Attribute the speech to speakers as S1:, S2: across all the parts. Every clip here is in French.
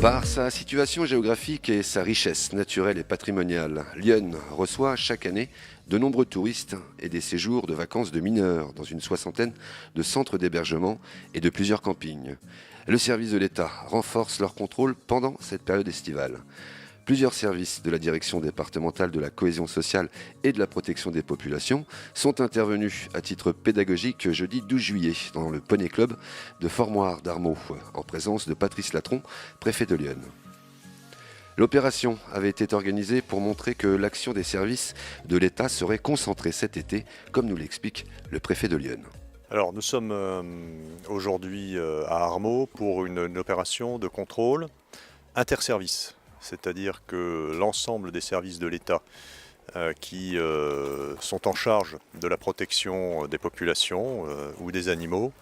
S1: Par sa situation géographique et sa richesse naturelle et patrimoniale, Lyon reçoit chaque année de nombreux touristes et des séjours de vacances de mineurs dans une soixantaine de centres d'hébergement et de plusieurs campings. Le service de l'État renforce leur contrôle pendant cette période estivale. Plusieurs services de la direction départementale de la cohésion sociale et de la protection des populations sont intervenus à titre pédagogique jeudi 12 juillet dans le Poney Club de Formoire d'Armaux, en présence de Patrice Latron, préfet de Lyon. L'opération avait été organisée pour montrer que l'action des services de l'État serait concentrée cet été, comme nous l'explique le préfet de Lyon.
S2: Alors nous sommes aujourd'hui à Armaux pour une opération de contrôle interservices. C'est-à-dire que l'ensemble des services de l'État qui sont en charge de la protection des populations ou des animaux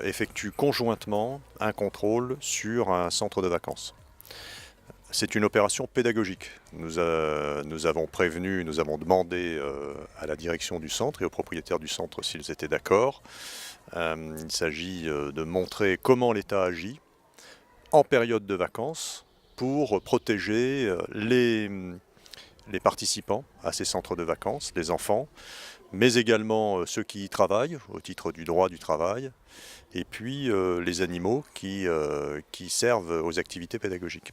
S2: effectuent conjointement un contrôle sur un centre de vacances. C'est une opération pédagogique. Nous avons demandé à la direction du centre et aux propriétaires du centre s'ils étaient d'accord. Il s'agit de montrer comment l'État agit en période de vacances pour protéger les participants à ces centres de vacances, les enfants, mais également ceux qui y travaillent au titre du droit du travail, et puis les animaux qui servent aux activités pédagogiques.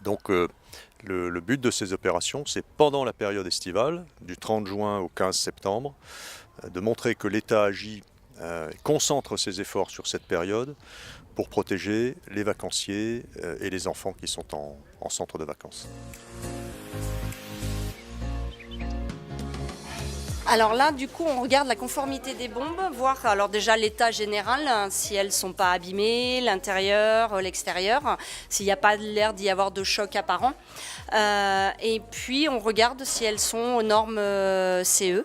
S2: Donc le but de ces opérations, c'est pendant la période estivale, du 30 juin au 15 septembre, de montrer que l'État agit, concentre ses efforts sur cette période pour protéger les vacanciers et les enfants qui sont en centre de vacances.
S3: Alors là, du coup, on regarde la conformité des bombes, voir alors déjà l'état général, si elles ne sont pas abîmées, l'intérieur, l'extérieur, s'il n'y a pas l'air d'y avoir de choc apparent. Et puis, on regarde si elles sont aux normes CE,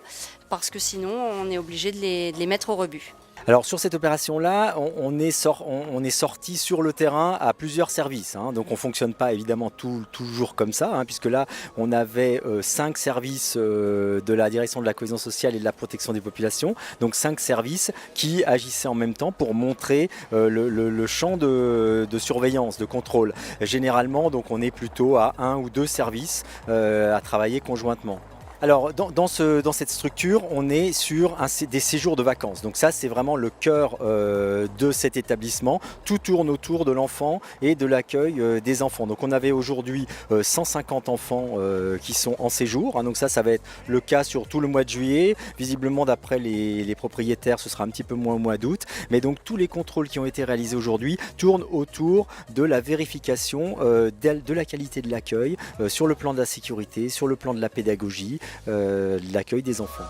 S3: parce que sinon, on est obligé de les mettre au rebut.
S4: Alors sur cette opération-là, on est sorti sur le terrain à plusieurs services. Donc on ne fonctionne pas évidemment toujours comme ça, puisque là on avait 5 services de la direction de la cohésion sociale et de la protection des populations. Donc 5 services qui agissaient en même temps pour montrer le champ de surveillance, de contrôle. Généralement donc on est plutôt à 1 ou 2 services à travailler conjointement. Alors dans cette structure, on est sur des séjours de vacances. Donc ça, c'est vraiment le cœur de cet établissement. Tout tourne autour de l'enfant et de l'accueil des enfants. Donc on avait aujourd'hui 150 enfants qui sont en séjour. Donc ça va être le cas sur tout le mois de juillet. Visiblement, d'après les propriétaires, ce sera un petit peu moins au mois d'août. Mais donc tous les contrôles qui ont été réalisés aujourd'hui tournent autour de la vérification de la qualité de l'accueil sur le plan de la sécurité, sur le plan de la pédagogie, l'accueil des enfants.